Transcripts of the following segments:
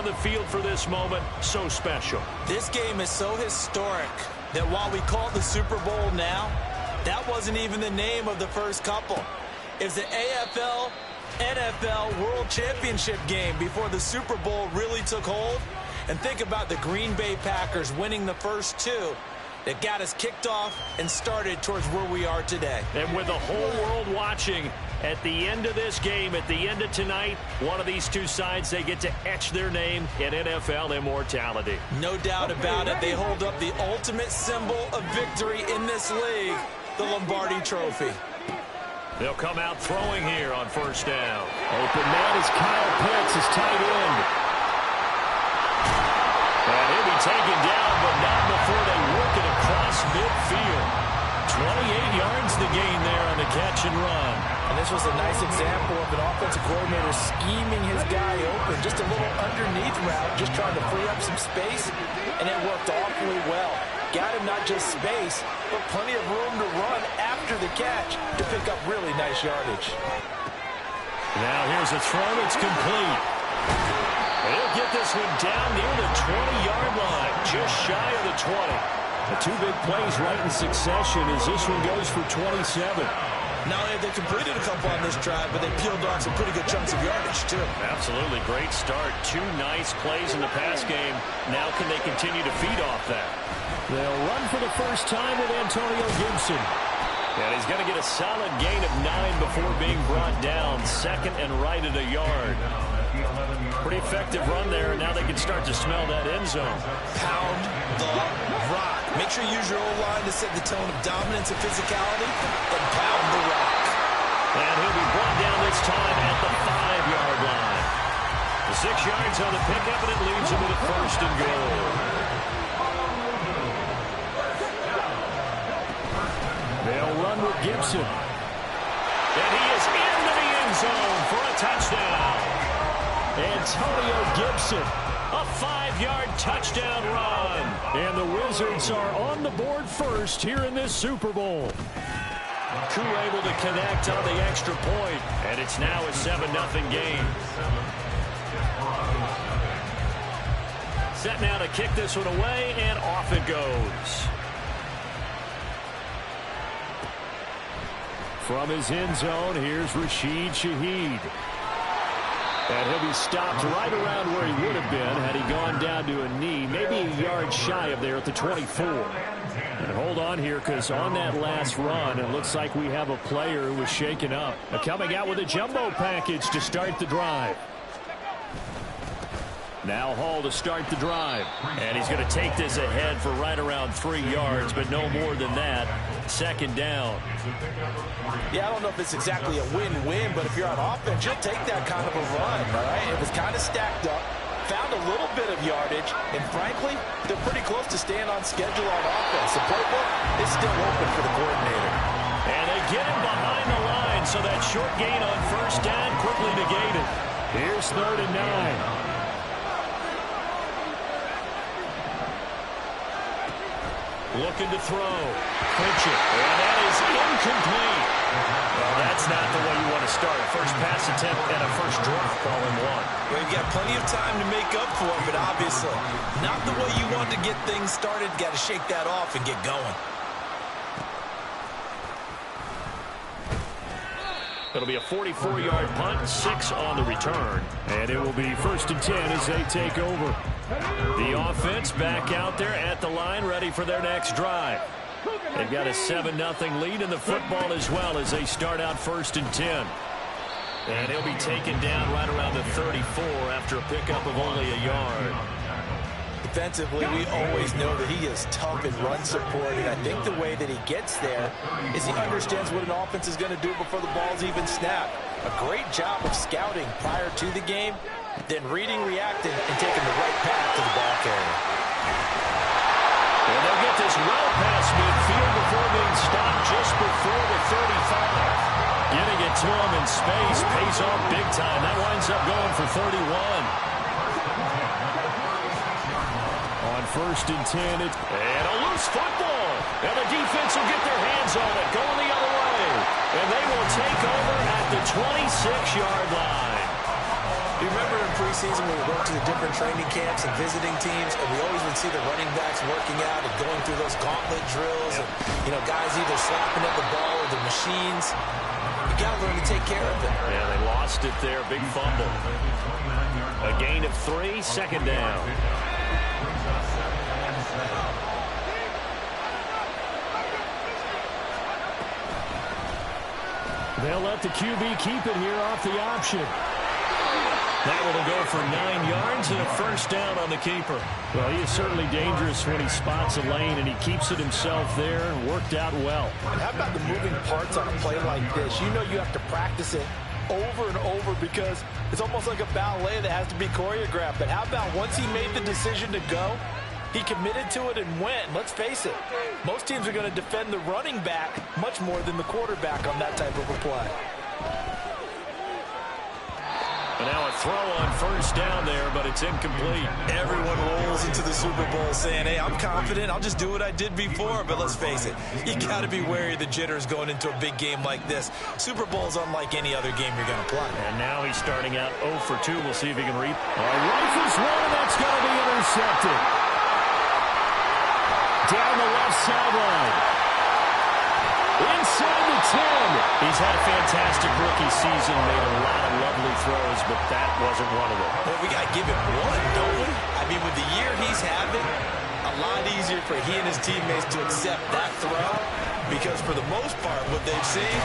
the field for this moment so special. This game is so historic that while we call it the Super Bowl now, that wasn't even the name of the first couple. It's the AFL NFL World Championship game before the Super Bowl really took hold. And think about the Green Bay Packers winning the first two that got us kicked off and started towards where we are today. And with the whole world watching, at the end of this game, at the end of tonight, one of these two sides, they get to etch their name in NFL immortality. No doubt about it. They hold up the ultimate symbol of victory in this league, the Lombardi Trophy. They'll come out throwing here on first down. Open man is Kyle Pitts, his tight end. And he'll be taken down, but not before they work it across midfield. 28 yards the gain there on the catch and run. And this was a nice example of an offensive coordinator scheming his guy open. Just a little underneath route, just trying to free up some space, and it worked awfully well. Got him not just space, but plenty of room to run after the catch to pick up really nice yardage. Now here's a throw that's complete. He'll get this one down near the 20-yard line, just shy of the 20. The two big plays right in succession as this one goes for 27. Now they completed a couple on this drive, but they peeled off some pretty good chunks of yardage, too. Absolutely great start. Two nice plays in the pass game. Now can they continue to feed off that? They'll run for the first time with Antonio Gibson. And he's going to get a solid gain of 9 before being brought down. Second and right at a yard. Pretty effective run there, and now they can start to smell that end zone. Pound the rock. Make sure you use your O-line to set the tone of dominance and physicality, and pound the rock. And he'll be brought down this time at the 5-yard line. The 6 yards on the pickup, and it leaves him with a first and goal. They'll run with Gibson. And he is into the end zone for a touchdown. Antonio Gibson. A 5-yard touchdown run. And the Wizards are on the board first here in this Super Bowl. Coup able to connect on the extra point, and it's now a 7-0 game. Set now to kick this one away, and off it goes. From his end zone, here's Rashid Shaheed. And he'll be stopped right around where he would have been had he gone down to a knee, maybe a yard shy of there at the 24. And hold on here, because on that last run, it looks like we have a player who was shaken up. Coming out with a jumbo package to start the drive. Now Hall to start the drive. And he's going to take this ahead for right around 3 yards, but no more than that. Second down. Yeah, I don't know if it's exactly a win-win, but if you're on offense, you'll take that kind of a run, all right? It was kind of stacked up, found a little bit of yardage, and frankly, they're pretty close to staying on schedule on offense. The playbook is still open for the coordinator. And they get him behind the line, so that short gain on first down quickly negated. Here's 3rd and 9. Looking to throw. Pinch it. And that is incomplete. Well, that's not the way you want to start. First pass attempt and a first drop all in one. Well, you've got plenty of time to make up for it, but obviously not the way you want to get things started. Got to shake that off and get going. It'll be a 44-yard punt, 6 on the return. And it will be 1st and 10 as they take over. The offense back out there at the line, ready for their next drive. They've got a 7-0 lead in the football as well as they start out 1st and 10. And he'll be taken down right around the 34 after a pickup of only a yard. Defensively, we always know that he is tough in run support, and I think the way that he gets there is he understands what an offense is going to do before the ball's even snapped. A great job of scouting prior to the game, then reading, reacting, and taking the right path to the ball carrier. And they'll get this well past midfield before being stopped just before the 35. Getting it to him in space pays off big time. That winds up going for 31. On 1st and 10, it's... And a loose football. And the defense will get their hands on it, going the other way. And they will take over at the 26-yard line. You remember in preseason, we would go to the different training camps and visiting teams, and we always would see the running backs working out and going through those gauntlet drills. And, you know, guys either slapping at the ball or the machines. You got to learn to take care of it. Yeah, they lost it there. Big fumble. A gain of 3, second down. They'll let the QB keep it here off the option. That one will go for 9 yards and a first down on the keeper. Well, he is certainly dangerous when he spots a lane, and he keeps it himself there and worked out well. And how about the moving parts on a play like this? You know you have to practice it over and over because it's almost like a ballet that has to be choreographed. But how about once he made the decision to go, he committed to it and went. Let's face it, most teams are going to defend the running back much more than the quarterback on that type of a play. And now a throw on first down there, but it's incomplete. Everyone rolls into the Super Bowl saying, hey, I'm confident. I'll just do what I did before. But let's face it, you got to be wary of the jitters going into a big game like this. Super Bowl is unlike any other game you're going to play. And now he's starting out 0 for 2. We'll see if he can reap. Rifles one, and that's going to be intercepted. Down the left sideline. Inside the 10. He's had a fantastic rookie season, made a lot of lovely throws, but that wasn't one of them. Well, we got to give him one, don't we? I mean, with the year he's having, a lot easier for he and his teammates to accept that throw because for the most part, what they've seen,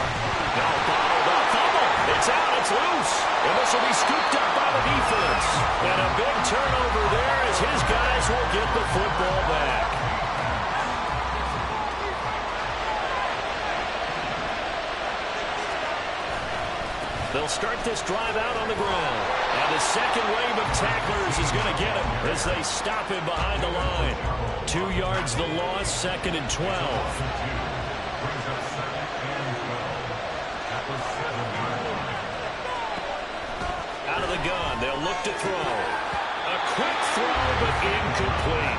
fumble. It's out. It's loose. And this will be scooped up by the defense. And a big turnover there as his guys will get the football back. They'll start this drive out on the ground. And the second wave of tacklers is going to get him as they stop him behind the line. 2 yards the loss, 2nd and 12. Out of the gun, they'll look to throw. A quick throw, but incomplete.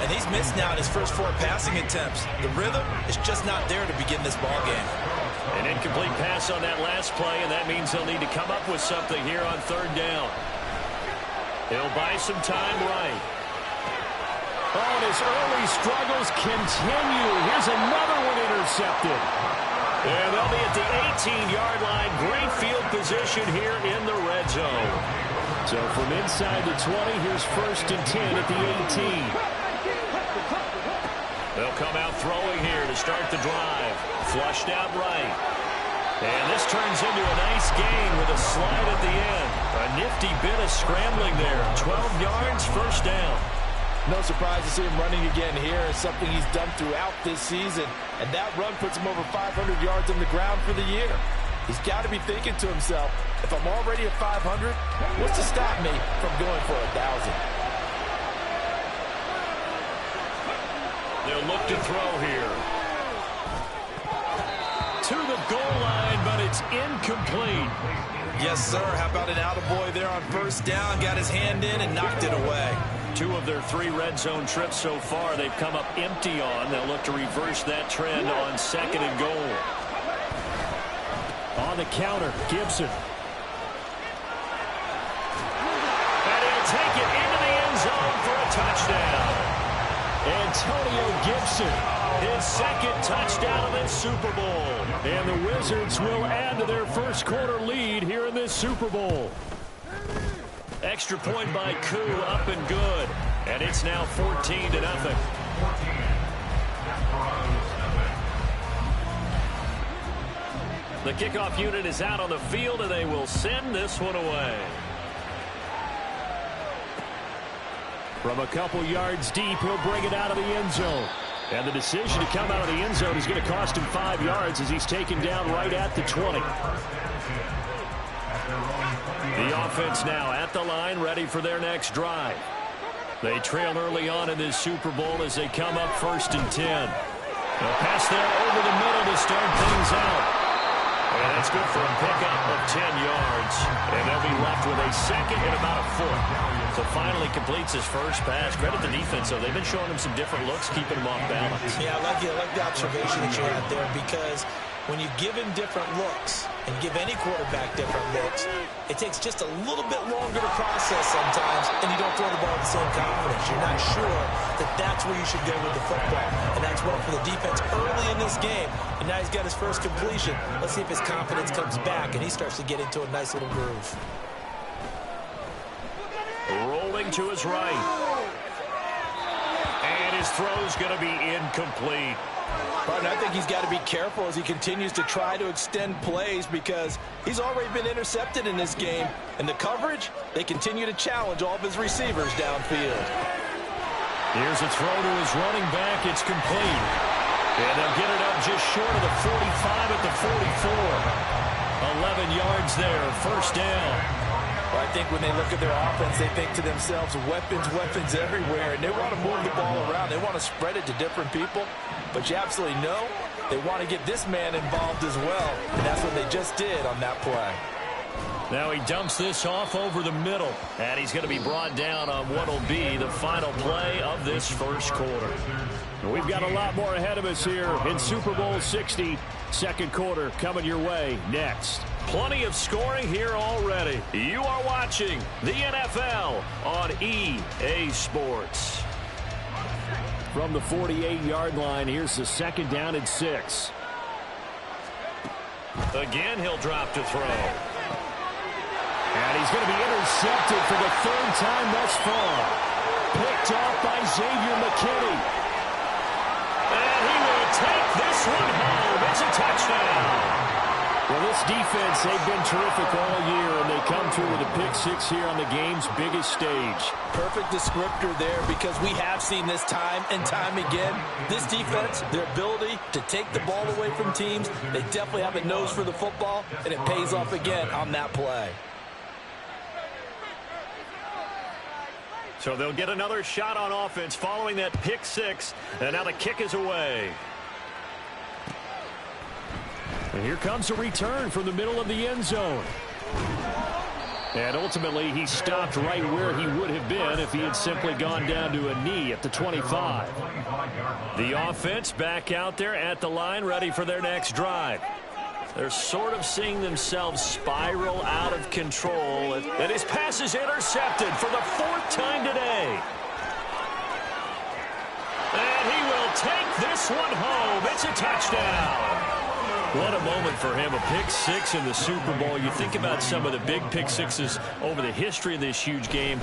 and he's missed now in his first 4 passing attempts. The rhythm is just not there to begin this ball game. An incomplete pass on that last play, and that means they'll need to come up with something here on 3rd down. He'll buy some time right. Oh, and his early struggles continue. Here's another one intercepted. And they'll be at the 18-yard line. Great field position here in the red zone. So from inside the 20, here's 1st and 10 at the 18. They'll come out throwing here to start the drive. Flushed out right. And this turns into a nice gain with a slide at the end. A nifty bit of scrambling there. 12 yards, 1st down. No surprise to see him running again here. It's something he's done throughout this season. And that run puts him over 500 yards on the ground for the year. He's got to be thinking to himself, if I'm already at 500, what's to stop me from going for 1,000? They'll look to throw here. To the goal line, but it's incomplete. Yes, sir. How about an attaboy there on 1st down? Got his hand in and knocked it away. 2 of their 3 red zone trips so far they've come up empty on. They'll look to reverse that trend on 2nd and goal. On the counter, Gibson. And he'll take it into the end zone for a touchdown. Antonio Gibson. His 2nd touchdown of this Super Bowl. And the Wizards will add to their first quarter lead here in this Super Bowl. Extra point by Koo, up and good. And it's now 14-0. The kickoff unit is out on the field, and they will send this one away. From a couple yards deep, he'll bring it out of the end zone. And the decision to come out of the end zone is going to cost him 5 yards as he's taken down right at the 20. The offense now at the line, ready for their next drive. They trail early on in this Super Bowl as they come up 1st and 10. They'll pass there over the middle to start things out. And that's good for a pickup of 10 yards. And they'll be left with a 2nd and about a foot. So finally completes his first pass. Credit the defense, though. They've been showing him some different looks, keeping him off balance. Yeah, I like the observation that you had there because when you give him different looks and give any quarterback different looks, it takes just a little bit longer to process sometimes, and you don't throw the ball with the same confidence. You're not sure that that's where you should go with the football, and that's well for the defense early in this game. And now he's got his first completion. Let's see if his confidence comes back, and he starts to get into a nice little groove. Rolling to his right. And his throw's going to be incomplete. Partner, I think he's got to be careful as he continues to try to extend plays because he's already been intercepted in this game. And the coverage, they continue to challenge all of his receivers downfield. Here's a throw to his running back. It's complete. And they'll get it up just short of the 45 at the 44. 11 yards there, first down. Well, I think when they look at their offense, they think to themselves, weapons, weapons everywhere. And they want to move the ball around. They want to spread it to different people. But you absolutely know they want to get this man involved as well. And that's what they just did on that play. Now he dumps this off over the middle. And he's going to be brought down on what will be the final play of this first quarter. We've got a lot more ahead of us here in Super Bowl 60. Second quarter coming your way next. Plenty of scoring here already. You are watching the NFL on EA Sports. From the 48-yard line, here's the second down and 6. Again, he'll drop to throw. And he's going to be intercepted for the third time thus far. Picked off by Xavier McKinney. And he will take this one home. It's a touchdown. Well, this defense, they've been terrific all year, and they come through with a pick six here on the game's biggest stage. Perfect descriptor there because we have seen this time and time again. This defense, their ability to take the ball away from teams, they definitely have a nose for the football, and it pays off again on that play. So they'll get another shot on offense following that pick six, and now the kick is away. And here comes a return from the middle of the end zone. And ultimately, he stopped right where he would have been if he had simply gone down to a knee at the 25. The offense back out there at the line, ready for their next drive. They're sort of seeing themselves spiral out of control. And his pass is intercepted for the fourth time today. And he will take this one home. It's a touchdown. What a moment for him, a pick six in the Super Bowl. You think about some of the big pick sixes over the history of this huge game.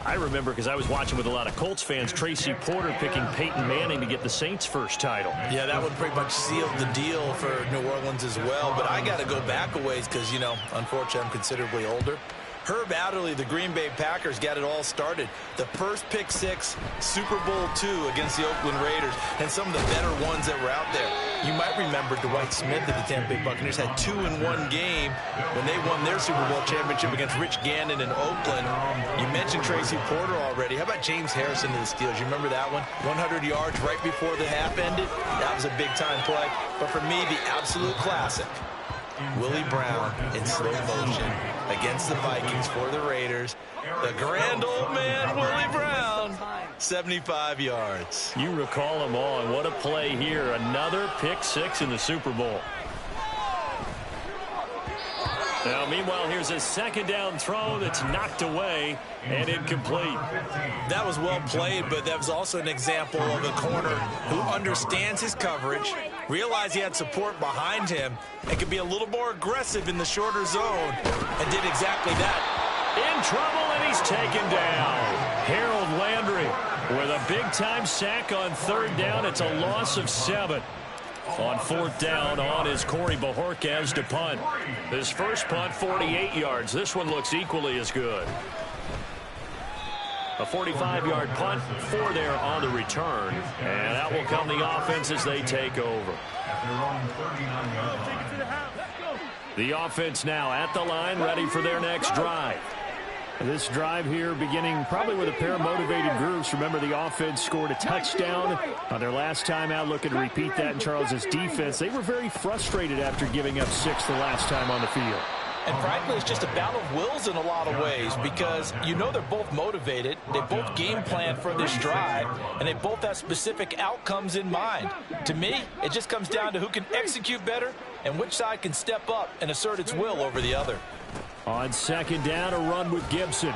I remember, because I was watching with a lot of Colts fans, Tracy Porter picking Peyton Manning to get the Saints' first title. Yeah, that one pretty much sealed the deal for New Orleans as well. But I got to go back a ways because, you know, unfortunately I'm considerably older. Herb Adderley, the Green Bay Packers, got it all started. The first pick six, Super Bowl II against the Oakland Raiders, and some of the better ones that were out there. You might remember Dwight Smith of the Tampa Bay Buccaneers had 2 in one game when they won their Super Bowl championship against Rich Gannon in Oakland. You mentioned Tracy Porter already. How about James Harrison to the Steelers? You remember that one? 100 yards right before the half ended. That was a big-time play. But for me, the absolute classic, Willie Brown in slow motion against the Vikings for the Raiders. The grand old man, Willie Brown, 75 yards. You recall them all, and what a play here. Another pick six in the Super Bowl. Now, meanwhile, here's a second down throw that's knocked away and incomplete. That was well played, but that was also an example of a corner who understands his coverage, realized he had support behind him, and could be a little more aggressive in the shorter zone, and did exactly that. In trouble, and he's taken down. Harold Landry with a big-time sack on third down. It's a loss of 7. On fourth down, on is Corey Bajorquez to punt. His first punt, 48 yards. This one looks equally as good. A 45-yard punt, 4 there on the return. And out will come the offense as they take over. The offense now at the line, ready for their next drive. This drive here beginning probably with a pair of motivated groups. Remember, the offense scored a touchdown on their last time out. Looking to repeat that in Charles's defense. They were very frustrated after giving up 6 the last time on the field. And frankly, it's just a battle of wills in a lot of ways because you know they're both motivated. They both game plan for this drive, and they both have specific outcomes in mind. To me, it just comes down to who can execute better and which side can step up and assert its will over the other. On second down, a run with Gibson.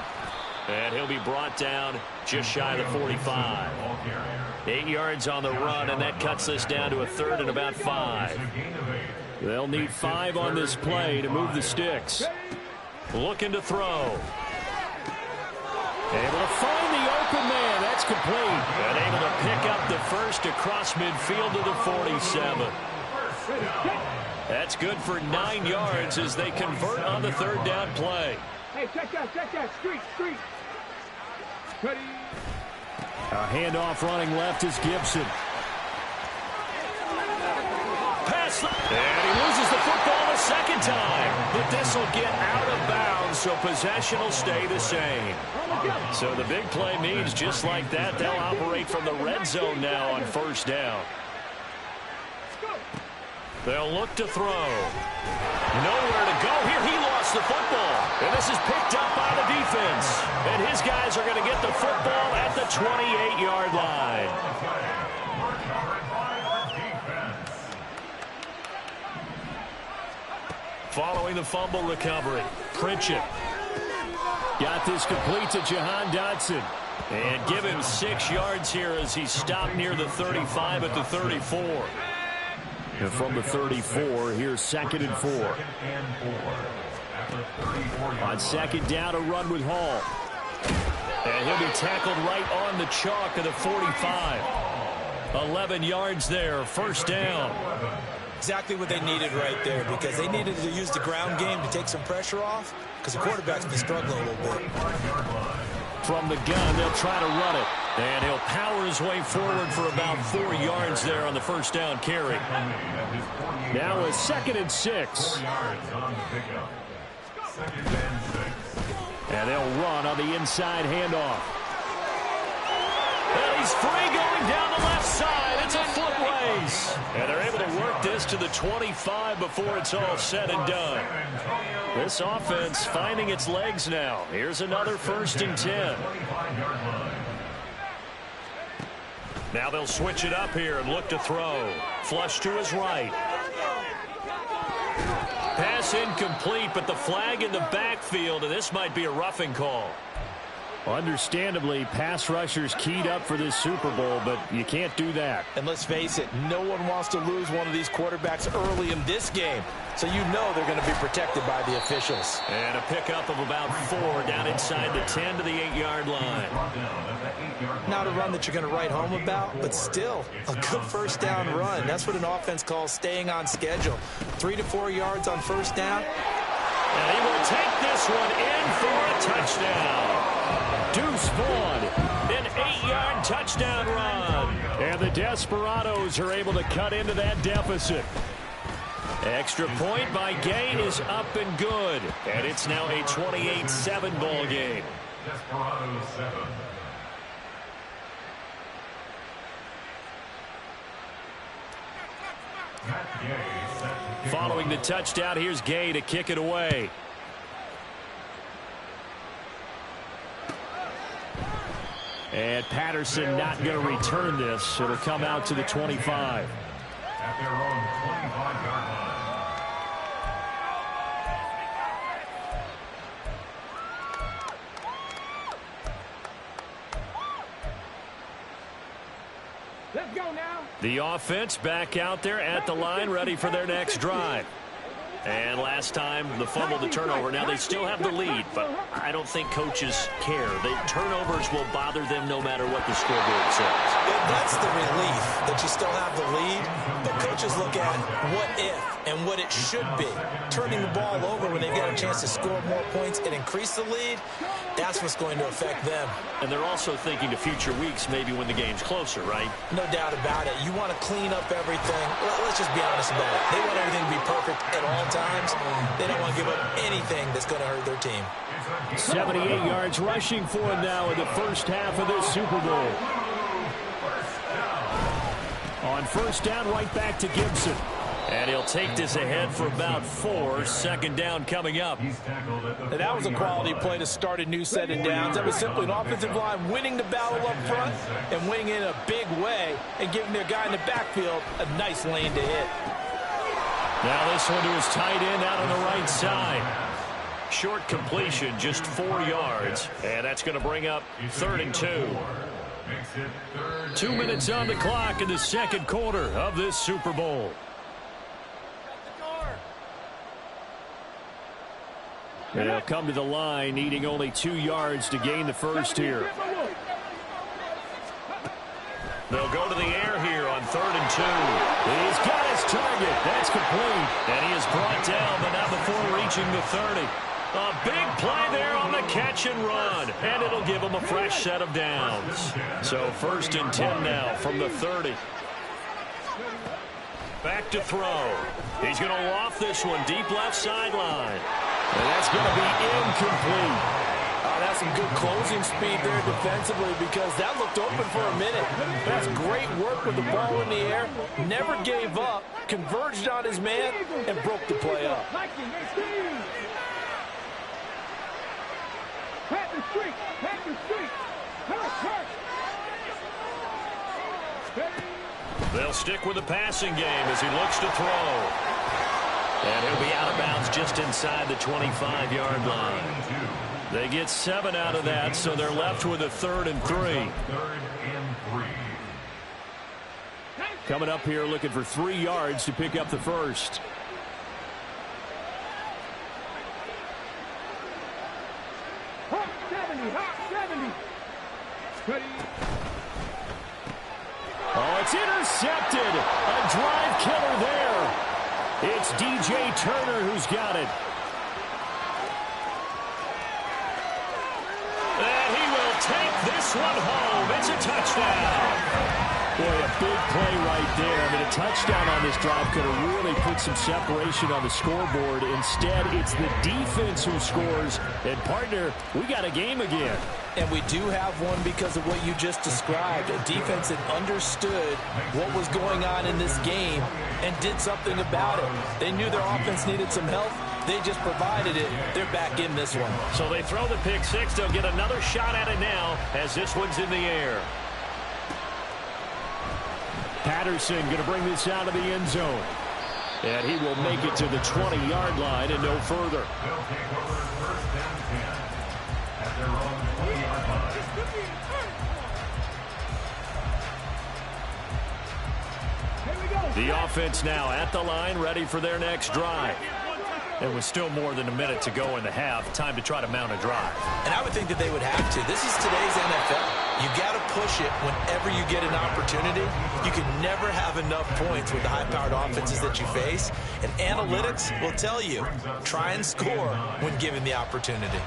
And he'll be brought down just shy of the 45. 8 yards on the run, and that cuts this down to a third and about 5. They'll need 5 on this play to move the sticks. Looking to throw. Able to find the open man. That's complete. And able to pick up the first across midfield to the 47. That's good for 9 yards as they convert on the third down play. Hey, check that. Street. Ready. A handoff running left is Gibson. Pass. And he loses the football a second time. But this will get out of bounds, so possession will stay the same. So the big play means just like that, they'll operate from the red zone now on first down. They'll look to throw. Nowhere to go here. He lost the football. And this is picked up by the defense. And his guys are going to get the football at the 28-yard line. Following the fumble recovery, Pritchett. Got this complete to Jahan Dotson. And give him 6 yards here as he stopped near the 35 at the 34. And from the 34, here's 2nd and 4. On second down, a run with Hall. And he'll be tackled right on the chalk of the 45. 11 yards there, first down. Exactly what they needed right there, because they needed to use the ground game to take some pressure off, because the quarterback's been struggling a little bit. From the gun, they'll try to run it. And he'll power his way forward for about 4 yards there on the first down carry. Now a 2nd and 6. And they'll run on the inside handoff. Well, he's free going down the left side. It's a foot race. And they're able to work this to the 25 before it's all said and done. This offense finding its legs now. Here's another 1st and 10. Now they'll switch it up here and look to throw. Flush to his right. Pass incomplete, but the flag in the backfield, and this might be a roughing call. Understandably, pass rushers keyed up for this Super Bowl, but you can't do that. And let's face it, no one wants to lose one of these quarterbacks early in this game. So you know they're going to be protected by the officials. And a pickup of about 4 down inside the 10 to the 8-yard line. Not a run that you're going to write home about, but still a good first down run. That's what an offense calls staying on schedule. 3 to 4 yards on first down. And he will take this one in for a touchdown. Deuce Vaughn. An 8-yard touchdown run. And the Desperados are able to cut into that deficit. Extra point by Gay is up and good. And it's now a 28-7 ball game. Desperados 7. Following the touchdown, here's Gay to kick it away. And Patterson not going to return this. It'll come out to the 25. At their own 25-yard line. Let's go now. The offense back out there at the line, ready for their next drive. And last time, the fumble, the turnover. Now, they still have the lead, but I don't think coaches care. The turnovers will bother them no matter what the scoreboard says. That's the relief that you still have the lead, but coaches look at what if and what it should be. Turning the ball over when they get a chance to score more points and increase the lead, that's what's going to affect them. And they're also thinking to future weeks, maybe when the game's closer, right? No doubt about it. You want to clean up everything. Let's just be honest about it. They want everything to be perfect at all times. They don't want to give up anything that's going to hurt their team. 78 yards rushing for him now in the first half of this Super Bowl. On first down, right back to Gibson. And he'll take this ahead for about 4. Second down coming up. And that was a quality play to start a new set of downs. That was simply an offensive line winning the battle up front and winning in a big way and giving their guy in the backfield a nice lane to hit. Now this one to his tight end out on the right side. Short completion, just 4 yards. And that's going to bring up 3rd and 2. 2 minutes on the clock in the second quarter of this Super Bowl. And they'll come to the line, needing only 2 yards to gain the first here. They'll go to the air here on 3rd and 2. He's got his target. That's complete. And he is brought down, but not before reaching the 30. A big play there on the catch and run. And it'll give him a fresh set of downs. So 1st and 10 now from the 30. Back to throw. He's going to loft this one deep left sideline. And that's going to be incomplete. That's some good closing speed there defensively, because that looked open for a minute. That's great work with the ball in the air. Never gave up, converged on his man, and broke the play up. They'll stick with the passing game as he looks to throw. And he'll be out of bounds just inside the 25-yard line. They get 7 out of that, so they're left with a 3rd and 3. Coming up here looking for 3 yards to pick up the first. Hawk 70, Hawk 70. Ready. Oh, it's intercepted. A drive killer there. It's DJ Turner who's got it. And he will take this one home. It's a touchdown. Boy, a big play right there. I mean, a touchdown on this drive could have really put some separation on the scoreboard. Instead, it's the defense who scores. And, partner, we got a game again. And we do have one because of what you just described. A defense that understood what was going on in this game and did something about it. They knew their offense needed some help. They just provided it. They're back in this one. So they throw the pick six. They'll get another shot at it now as this one's in the air. Patterson going to bring this out of the end zone. And he will make it to the 20-yard line and no further. They'll take over 1st and 10 at their own 20-yard line. The offense now at the line, ready for their next drive. It was still more than a minute to go in the half. Time to try to mount a drive. And I would think that they would have to. This is today's NFL. You got to push it whenever you get an opportunity. You can never have enough points with the high-powered offenses that you face. And analytics will tell you, try and score when given the opportunity.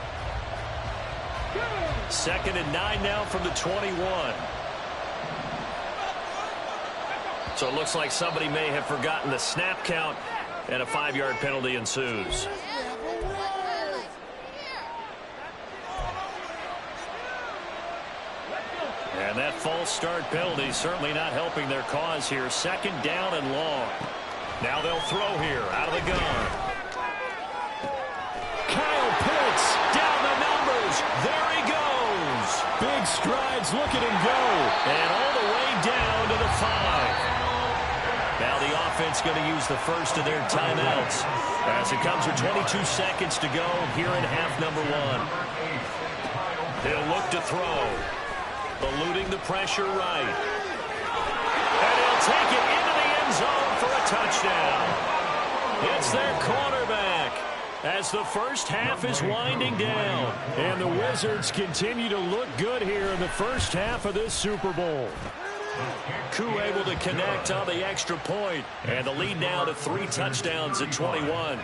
2nd and 9 now from the 21. So it looks like somebody may have forgotten the snap count, and a 5-yard penalty ensues. And that false start penalty certainly not helping their cause here. 2nd down and long. Now they'll throw here out of the gun. Kyle Pitts down the numbers. There he goes. Big strides. Look at him go. And all the way down to the 5. Now the offense going to use the first of their timeouts as it comes with 22 seconds to go here in half number 1. He'll look to throw. Eluding the pressure right. And he'll take it into the end zone for a touchdown. It's their cornerback as the first half is winding down. And the Wizards continue to look good here in the first half of this Super Bowl. Koo able to connect on the extra point, and the lead now to 3 touchdowns at 21.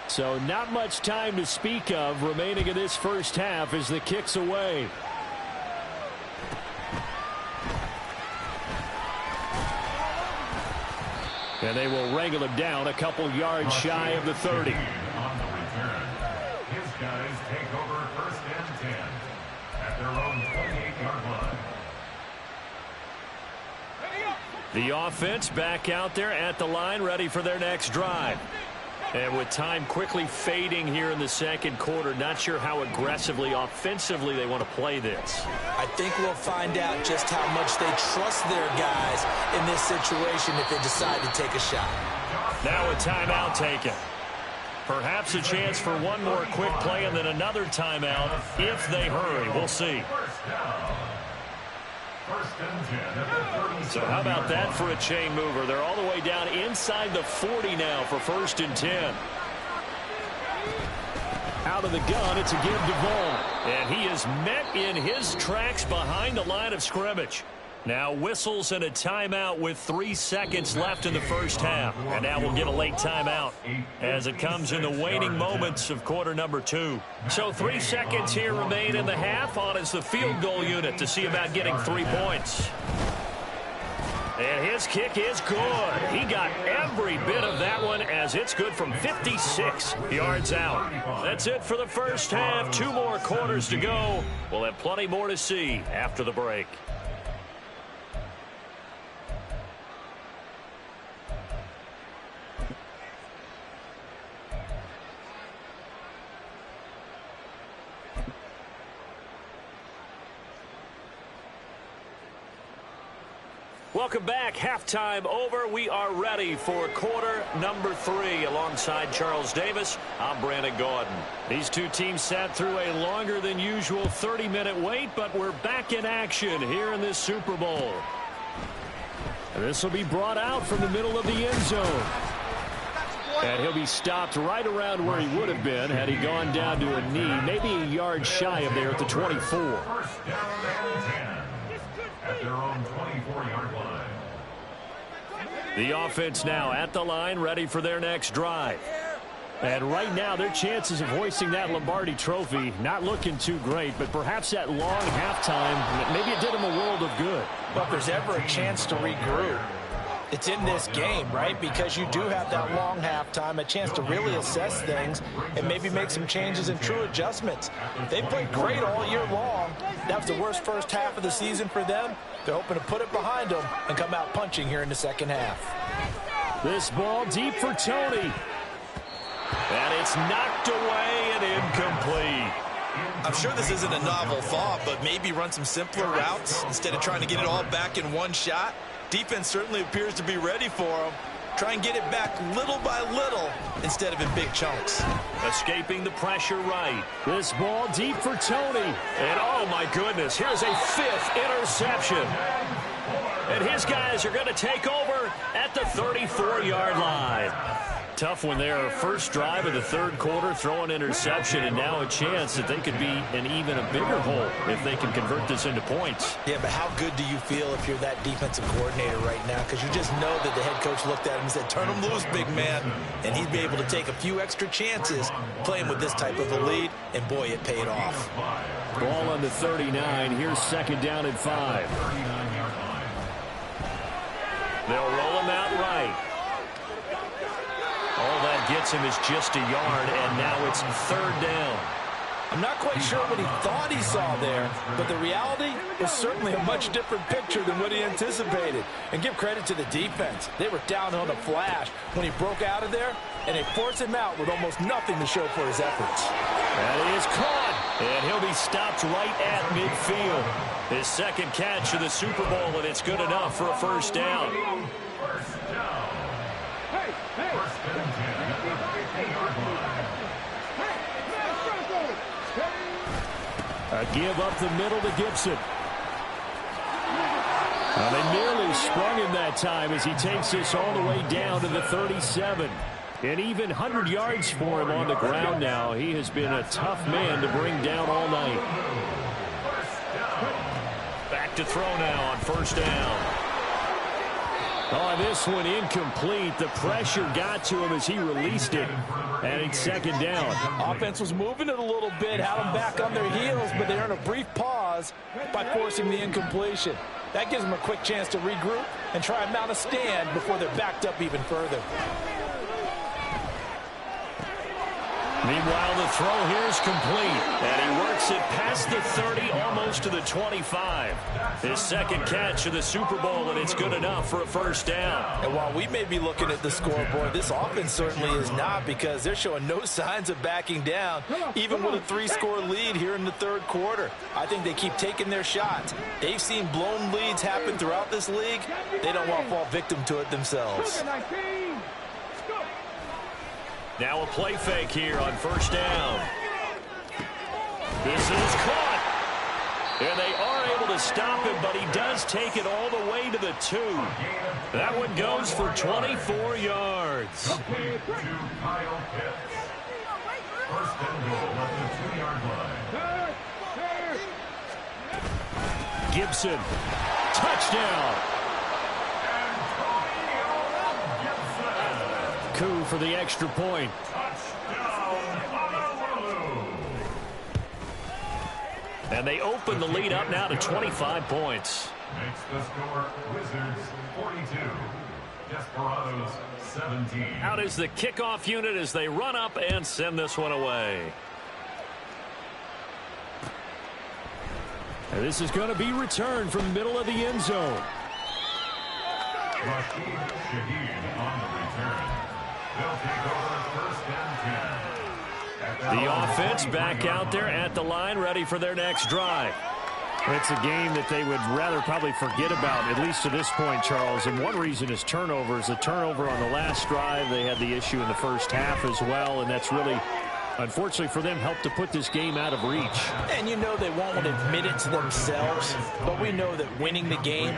So not much time to speak of remaining in this first half as the kick's away. And they will wrangle him down a couple yards shy of the 30. On the return, his guys take over 1st and 10 at their own 28-yard line. The offense back out there at the line, ready for their next drive. And with time quickly fading here in the second quarter, not sure how aggressively, offensively they want to play this. I think we'll find out just how much they trust their guys in this situation if they decide to take a shot. Now a timeout taken. Perhaps a chance for one more quick play and then another timeout if they hurry. We'll see. So how about that for a chain mover? They're all the way down inside the 40 now for 1st and 10. Out of the gun, it's a give to Vaughn. And he is met in his tracks behind the line of scrimmage. Now whistles and a timeout with 3 seconds left in the first half. And now we'll get a late timeout as it comes in the waning moments of quarter number 2. So 3 seconds here remain in the half. On is the field goal unit to see about getting 3 points. And his kick is good. He got every bit of that one as it's good from 56 yards out. That's it for the first half. 2 more quarters to go. We'll have plenty more to see after the break. Welcome back. Halftime over. We are ready for quarter number 3. Alongside Charles Davis, I'm Brandon Gaudin. These two teams sat through a longer than usual 30-minute wait, but we're back in action here in this Super Bowl. And this will be brought out from the middle of the end zone. And he'll be stopped right around where he would have been had he gone down to a knee, maybe a yard shy of there at the 24. First down and 10 at their own 24-yard line. The offense now at the line, ready for their next drive. And right now, their chances of hoisting that Lombardi trophy not looking too great, but perhaps that long halftime, maybe it did them a world of good. But if there's ever a chance to regroup, it's in this game, right? Because you do have that long halftime, a chance to really assess things and maybe make some changes and true adjustments. They played great all year long. That was the worst first half of the season for them. They're hoping to put it behind them and come out punching here in the second half. This ball deep for Tony. And it's knocked away and incomplete. I'm sure this isn't a novel thought, but maybe run some simpler routes instead of trying to get it all back in one shot. Defense certainly appears to be ready for them. Try and get it back little by little instead of in big chunks. Escaping the pressure right. This ball deep for Tony. And oh my goodness, here's a 5th interception. And his guys are going to take over at the 34-yard line. Tough one there. First drive of the third quarter, throw an interception, and now a chance that they could be in even a bigger hole if they can convert this into points. Yeah, but how good do you feel if you're that defensive coordinator right now? Because you just know that the head coach looked at him and said, turn him loose, big man. And he'd be able to take a few extra chances playing with this type of a lead, and boy, it paid off. Ball on the 39. Here's 2nd down and 5. They'll roll him out right. All that gets him is just a yard, and now it's 3rd down. I'm not quite sure what he thought he saw there, but the reality is certainly a much different picture than what he anticipated. And give credit to the defense. They were down on a flash when he broke out of there, and they forced him out with almost nothing to show for his efforts. That is caught, and he'll be stopped right at midfield. His 2nd catch of the Super Bowl, and it's good enough for a 1st down. First and 10 at the 50-yard line. A give up the middle to Gibson. They nearly sprung him that time as he takes this all the way down to the 37. And even 100 yards for him on the ground now. He has been a tough man to bring down all night. Back to throw now on 1st down. Oh, this one incomplete. The pressure got to him as he released it. And it's 2nd down. Offense was moving it a little bit, had them back on their heels, but they earned a brief pause by forcing the incompletion. That gives them a quick chance to regroup and try and mount a stand before they're backed up even further. Meanwhile, the throw here is complete. And he works it past past the 30, almost to the 25. His second catch of the Super Bowl, and it's good enough for a first down. And while we may be looking at the scoreboard, this offense certainly is not, because they're showing no signs of backing down, even with a 3-score lead here in the third quarter. I think they keep taking their shots. They've seen blown leads happen throughout this league. They don't want to fall victim to it themselves. Now a play fake here on first down. This is caught. And they are able to stop him, but he does take it all the way to the 2. That one goes for 24 yards. First and goal at the 2-yard line. Gibson. Touchdown. Coup for the extra point. And they open the lead up now to 25 points. Makes the score Wizards 42, Desperados 17. Out is the kickoff unit as they run up and send this one away. And this is going to be returned from the middle of the end zone. Rashid Shaheed on the return. They'll take over first and 10. The offense back out there at the line, ready for their next drive. It's a game that they would rather probably forget about, at least to this point, Charles. And one reason is turnovers. The turnover on the last drive, they had the issue in the first half as well, and that's really, unfortunately for them, helped to put this game out of reach. And you know they won't admit it to themselves, but we know that winning the game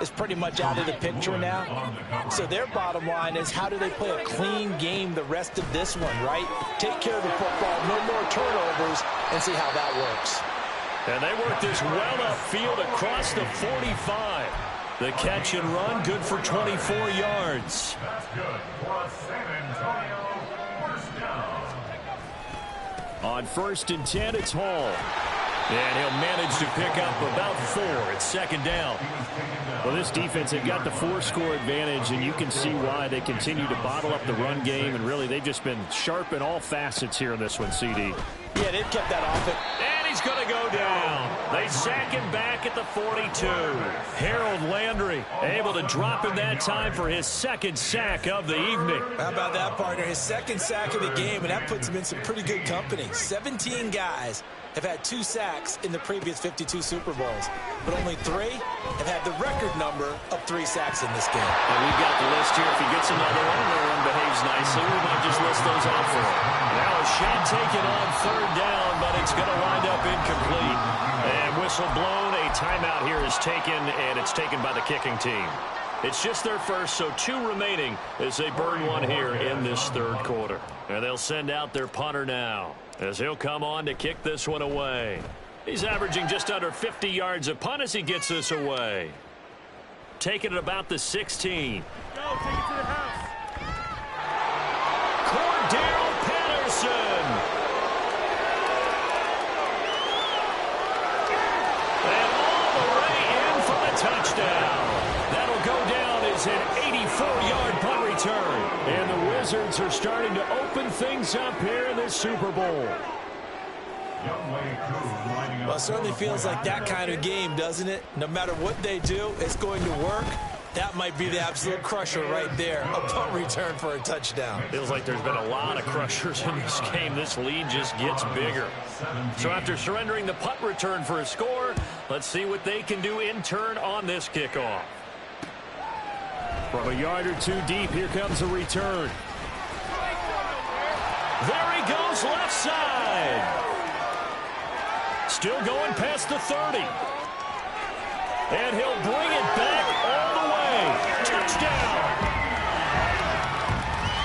is pretty much out of the picture now. So their bottom line is, how do they play a clean game the rest of this one, right? Take care of the football, no more turnovers, and see how that works. And they work this well upfield across the 45. The catch and run, good for 24 yards. That's good for a San Antonio first down. On first and 10, it's Hall. And he'll manage to pick up about 4. It's second down. Well, this defense, they've got the 4-score advantage, and you can see why they continue to bottle up the run game. And really, they've just been sharp in all facets here in this one, CD. Yeah, they've kept that off it. And he's going to go down. They sack him back at the 42. Harold Landry able to drop him that time for his second sack of the evening. How about that, partner? His second sack of the game, and that puts him in some pretty good company. 17 guys have had 2 sacks in the previous 52 Super Bowls, but only 3 have had the record number of 3 sacks in this game. And we've got the list here. If he gets another one, everyone behaves nicely, we might just list those off for him. Now a shot taken on third down, but it's going to wind up incomplete. And whistle blown. A timeout here is taken, and it's taken by the kicking team. It's just their first, so 2 remaining as they burn one here in this third quarter. And they'll send out their punter now, as he'll come on to kick this one away. He's averaging just under 50 yards a punt as he gets this away. Taking it about the 16. Go, take it to the house. Cordell Patterson. And all the way in for the touchdown. That'll go down as an 84-yard punt return. And the Wizards are starting to open things up here in this Super Bowl. Well, it certainly feels like that kind of game, doesn't it? No matter what they do, it's going to work. That might be the absolute crusher right there. A punt return for a touchdown. Feels like there's been a lot of crushers in this game. This lead just gets bigger. So after surrendering the punt return for a score, let's see what they can do in turn on this kickoff. From a yard or 2 deep, here comes a return. There he goes, left side. Still going past the 30. And he'll bring it back all the way. Touchdown.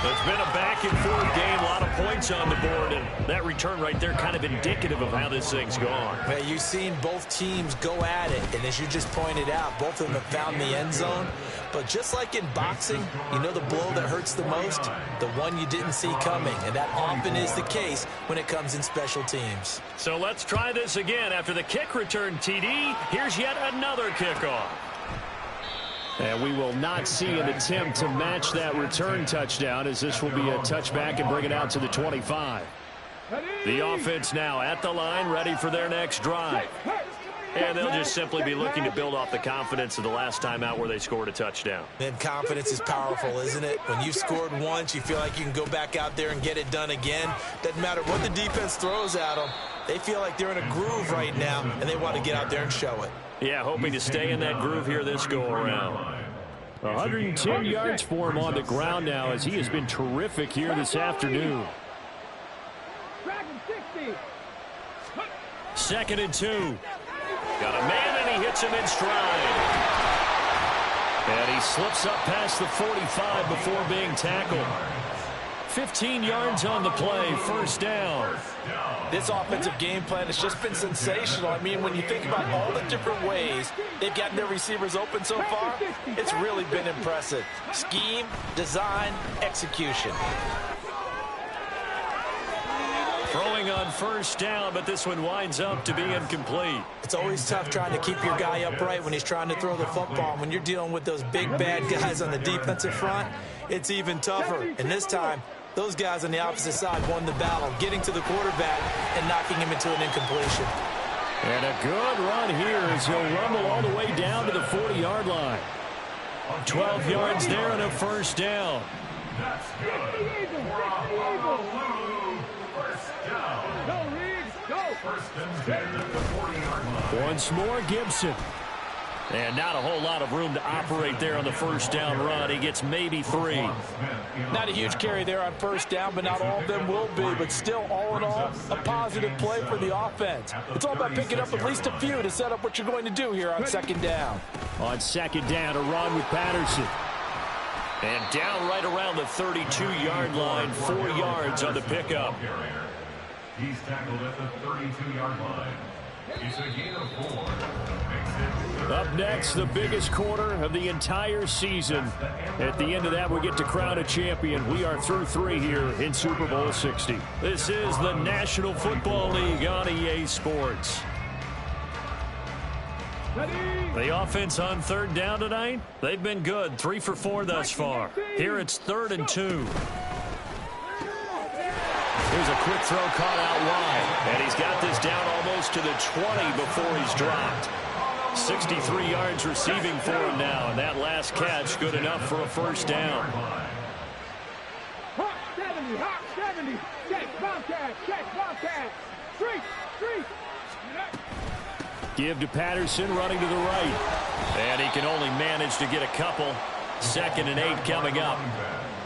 It's been a back-and-forth game, a lot of points on the board, and that return right there kind of indicative of how this thing's gone. Well, you've seen both teams go at it, and as you just pointed out, both of them have found the end zone. But just like in boxing, you know the blow that hurts the most? The one you didn't see coming, and that often is the case when it comes in special teams. So let's try this again. After the kick return, TD, here's yet another kickoff. And we will not see an attempt to match that return touchdown, as this will be a touchback and bring it out to the 25. The offense now at the line, ready for their next drive. And they'll just simply be looking to build off the confidence of the last time out where they scored a touchdown. Man, confidence is powerful, isn't it? When you've scored once, you feel like you can go back out there and get it done again. Doesn't matter what the defense throws at them. They feel like they're in a groove right now, and they want to get out there and show it. Yeah, hoping to stay in that groove here this go-around. 110 yards for him on the ground now as he has been terrific here this afternoon. 2nd and 2. Got a man, and he hits him in stride. And he slips up past the 45 before being tackled. 15 yards on the play, first down. This offensive game plan has just been sensational. I mean, when you think about all the different ways they've gotten their receivers open so far, it's really been impressive. Scheme, design, execution. Throwing on first down, but this one winds up to be incomplete. It's always tough trying to keep your guy upright when he's trying to throw the football. When you're dealing with those big, bad guys on the defensive front, it's even tougher. And this time, those guys on the opposite side won the battle, getting to the quarterback and knocking him into an incompletion. And a good run here as he'll rumble all the way down to the 40-yard line. 12 yards there and a first down. That's good. First down. First and 10 at the 40-yard line. Once more, Gibson. And not a whole lot of room to operate there on the first down run. He gets maybe 3. Not a huge carry there on first down, but not all of them will be. But still, all in all, a positive play for the offense. It's all about picking up at least a few to set up what you're going to do here on second down. On second down, a run with Patterson. And down right around the 32-yard line, 4 yards on the pickup. He's tackled at the 32-yard line. It's a gain of 4. Up next, the biggest quarter of the entire season. At the end of that, we get to crown a champion. We are through 3 here in Super Bowl 60. This is the National Football League on EA Sports. The offense on third down tonight, they've been good. 3 for 4 thus far. Here it's 3rd and 2. Here's a quick throw caught out wide. And he's got this down almost to the 20 before he's dropped. 63 yards receiving for him now. And that last catch good enough for a first down. Hawk 70, Hawk 70. Check, Bobcat, check, Bobcat. Street. Give to Patterson, running to the right. And he can only manage to get a couple. 2nd and 8 coming up.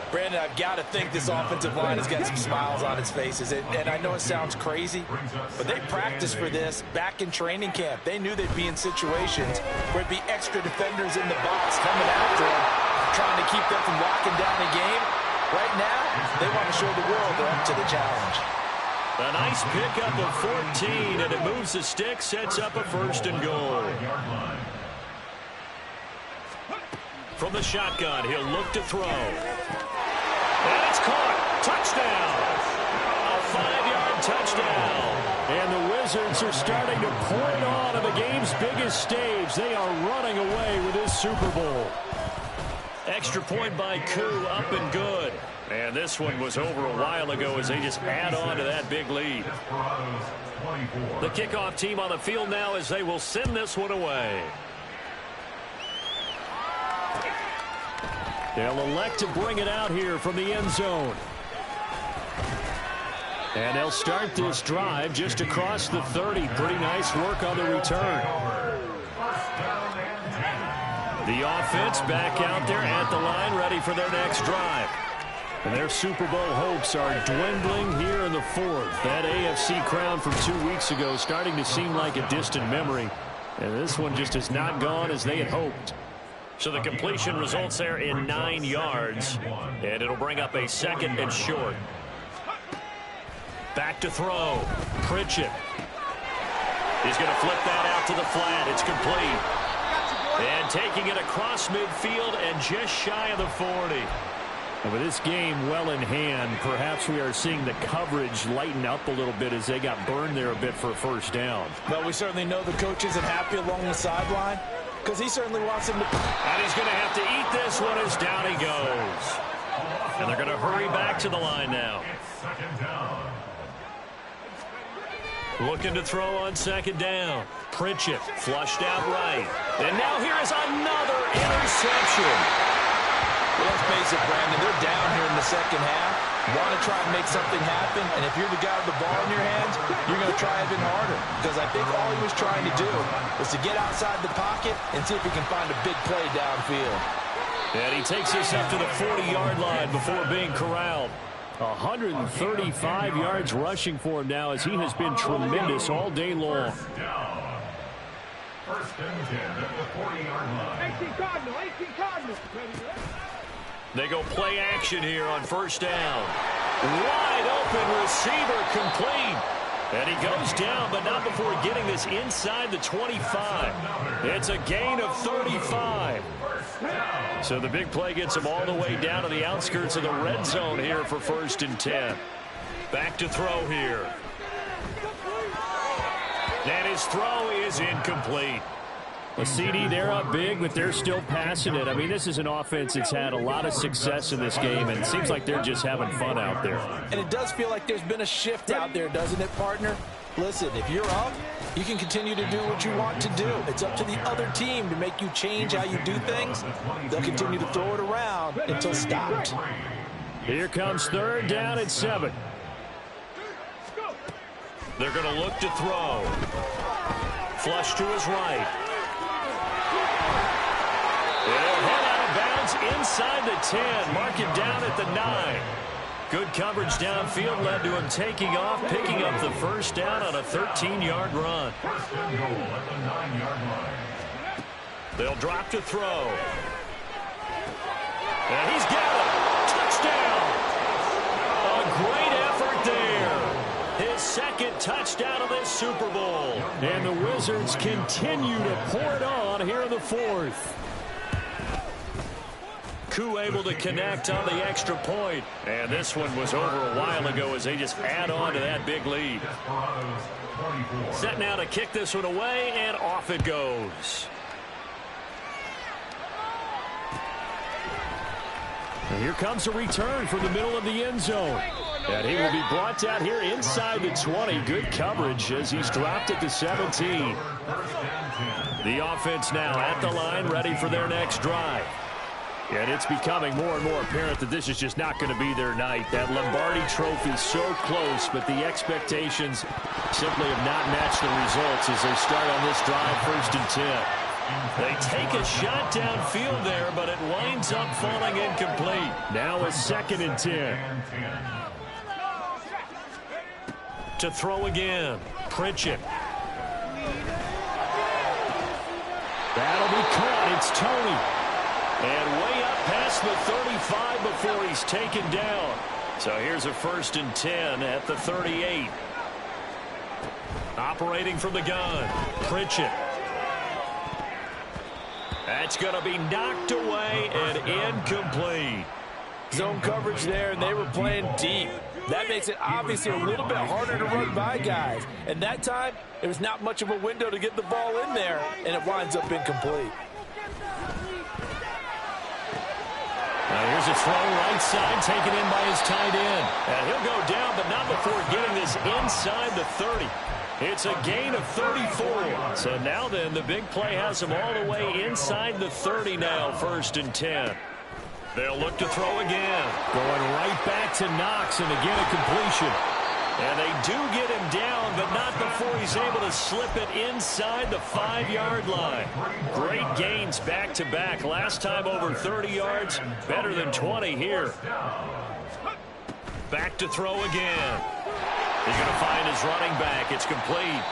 Brandon, I've got to think this offensive line has got some smiles on its faces. And I know it sounds crazy, but they practiced for this back in training camp. They knew they'd be in situations where it'd be extra defenders in the box coming after them, trying to keep them from locking down the game. Right now, they want to show the world they're up to the challenge. A nice pickup of 14, and it moves the stick, sets up a 1st and goal. From the shotgun, he'll look to throw. And it's caught. Touchdown. A 5-yard touchdown. And the Wizards are starting to point on the game's biggest stage. They are running away with this Super Bowl. Extra point by Koo, up and good. And this one was over a while ago as they just add on to that big lead. The kickoff team on the field now as they will send this one away. They'll elect to bring it out here from the end zone. And they'll start this drive just across the 30. Pretty nice work on the return. The offense back out there at the line, ready for their next drive. And their Super Bowl hopes are dwindling here in the 4th. That AFC crown from 2 weeks ago starting to seem like a distant memory. And this one just has not gone as they had hoped. So the completion results there in 9 yards. And it'll bring up a 2nd and short. Back to throw. Pritchett. He's going to flip that out to the flat. It's complete. And taking it across midfield and just shy of the 40. And with this game well in hand, perhaps we are seeing the coverage lighten up a little bit as they got burned there a bit for a first down. Well, we certainly know the coach isn't happy along the sideline because he certainly wants him to. And he's going to have to eat this one as down he goes. And they're going to hurry back to the line now. Looking to throw on second down. Pritchett flushed out right. And now here is another interception. Well, let's face it, Brandon, they're down here in the second half. Want to try and make something happen, and if you're the guy with the ball in your hands, you're going to try even harder. Because I think all he was trying to do was to get outside the pocket and see if he can find a big play downfield. And he takes this up to the 40-yard line before being corralled. 135 yards rushing for him now as he has been tremendous all day long. First and 10 at the 40-yard line. 18 Cardinal, 18 Cardinal. They go play action here on first down. Wide open receiver complete. And he goes down, but not before getting this inside the 25. It's a gain of 35. So the big play gets him all the way down to the outskirts of the red zone here for first and 10. Back to throw here. And his throw is incomplete. A CD, they're up big, but they're still passing it. I mean, this is an offense that's had a lot of success in this game, and it seems like they're just having fun out there. And it does feel like there's been a shift out there, doesn't it, partner? Listen, if you're up, you can continue to do what you want to do. It's up to the other team to make you change how you do things. They'll continue to throw it around until stopped. Here comes third down at 7. They're going to look to throw. Flush to his right. They'll head out of bounds inside the 10. Mark it down at the 9. Good coverage downfield led to him taking off, picking up the first down on a 13-yard run. First and goal at the 9-yard line. They'll drop to throw. And he's got it. Touchdown. A great effort there. His second touchdown of this Super Bowl. And the Wizards continue to pour it on here in the fourth. Koo able to connect on the extra point. And this one was over a while ago as they just add on to that big lead. Set now to kick this one away, and off it goes. And here comes a return from the middle of the end zone. And he will be brought down here inside the 20. Good coverage as he's dropped at the 17. The offense now at the line, ready for their next drive. And it's becoming more and more apparent that this is just not going to be their night. That Lombardi trophy so close, but the expectations simply have not matched the results as they start on this drive first and 10. They take a shot downfield there, but it winds up falling incomplete. Now a second and 10. To throw again. Pritchett. That'll be caught. It's Tony. And way up past the 35 before he's taken down. So here's a first and 10 at the 38. Operating from the gun. Pritchett. That's going to be knocked away and incomplete. Zone coverage there, and they were playing deep. That makes it obviously a little bit harder to run by guys. And that time, there was not much of a window to get the ball in there, and it winds up incomplete. Now here's a throw right side taken in by his tight end. And he'll go down, but not before getting this inside the 30. It's a gain of 34. So now then, the big play has him all the way inside the 30 now, first and 10. They'll look to throw again. Going right back to Knox, and again a completion. And they do get him down, but not before he's able to slip it inside the 5-yard line. Great gains back-to-back. Last time over 30 yards, better than 20 here. Back to throw again. He's going to find his running back. It's complete.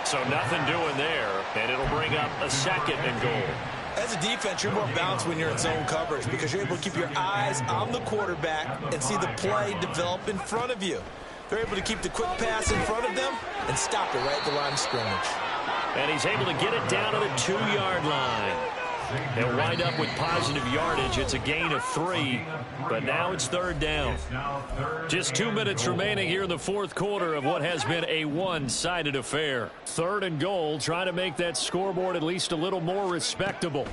So nothing doing there, and it'll bring up a second and goal. As a defense, you're more balanced when you're in zone coverage because you're able to keep your eyes on the quarterback and see the play develop in front of you. They're able to keep the quick pass in front of them and stop it right at the line of scrimmage. And he's able to get it down to the 2-yard line. They'll wind up with positive yardage. It's a gain of 3, but now it's third down. Just 2 minutes remaining here in the fourth quarter of what has been a one-sided affair. Third and goal, trying to make that scoreboard at least a little more respectable.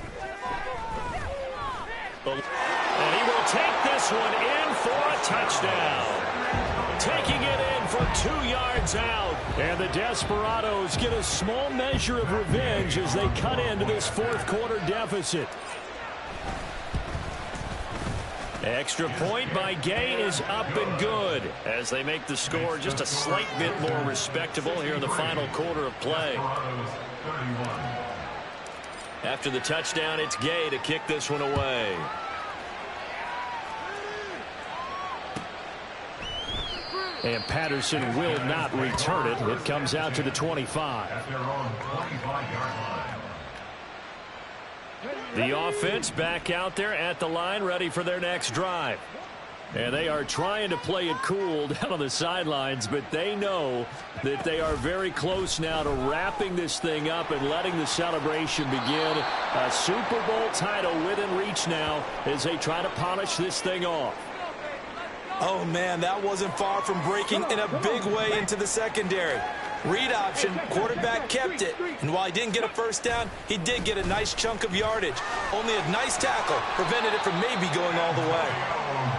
And he will take this one in for a touchdown. Taking it in for from 2 yards out. And the Desperados get a small measure of revenge as they cut into this fourth quarter deficit. Extra point by Gay is up and good as they make the score just a slight bit more respectable here in the final quarter of play. After the touchdown, it's Gay to kick this one away. And Patterson will not return it. It comes out to the 25. At their own 25-yard line. The offense back out there at the line, ready for their next drive. And they are trying to play it cool down on the sidelines, but they know that they are very close now to wrapping this thing up and letting the celebration begin. A Super Bowl title within reach now as they try to polish this thing off. Oh, man, that wasn't far from breaking in a big way into the secondary. Read option, quarterback kept it, and while he didn't get a first down, he did get a nice chunk of yardage. Only a nice tackle prevented it from maybe going all the way.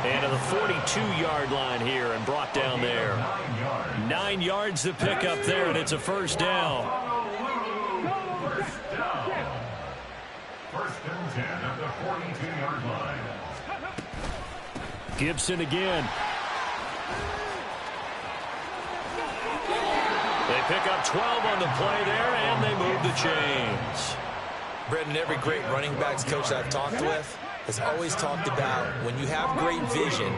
And to the 42-yard line here and brought down there. 9 yards to pick up there, and it's a first down. First and 10 at the 42-yard line. Gibson again. They pick up 12 on the play there, and they move the chains. Brendan, every great running backs coach I've talked with has always talked about when you have great vision,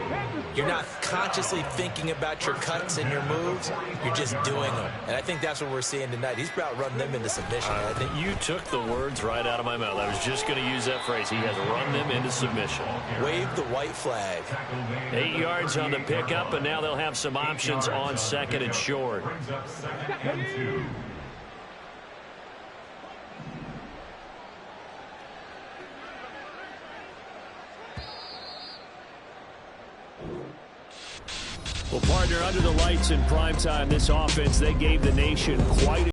you're not consciously thinking about your cuts and your moves, you're just doing them. And I think that's what we're seeing tonight. He's about running them into submission. I think you took the words right out of my mouth. I was just going to use that phrase. He has run them into submission. Wave the white flag. 8 yards on the pickup, and now they'll have some options on second and short. Brings up 2nd and 2. Well, partner, under the lights in primetime, this offense, they gave the nation quite a